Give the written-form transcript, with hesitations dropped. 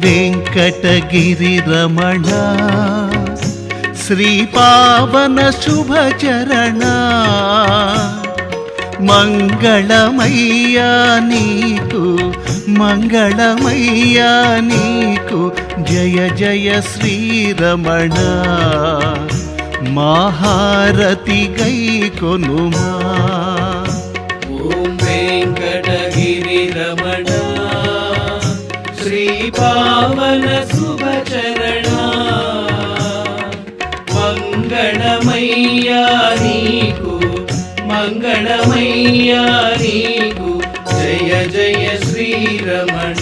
వెంకటగిరి రమణ శ్రీపావన శుభచరణ మంగళమయ్యా నీకు మంగళమయ్యా నీకు జయ జయ శ్రీరమణ మహారతి గై కొనుమా. ఓం వెంకటగిరి రమణ శ్రీపావన శుభచరణ మంగళమయ్యా నీకు మంగళమయ్యా నీకు జయ జయ శ్రీరమణ.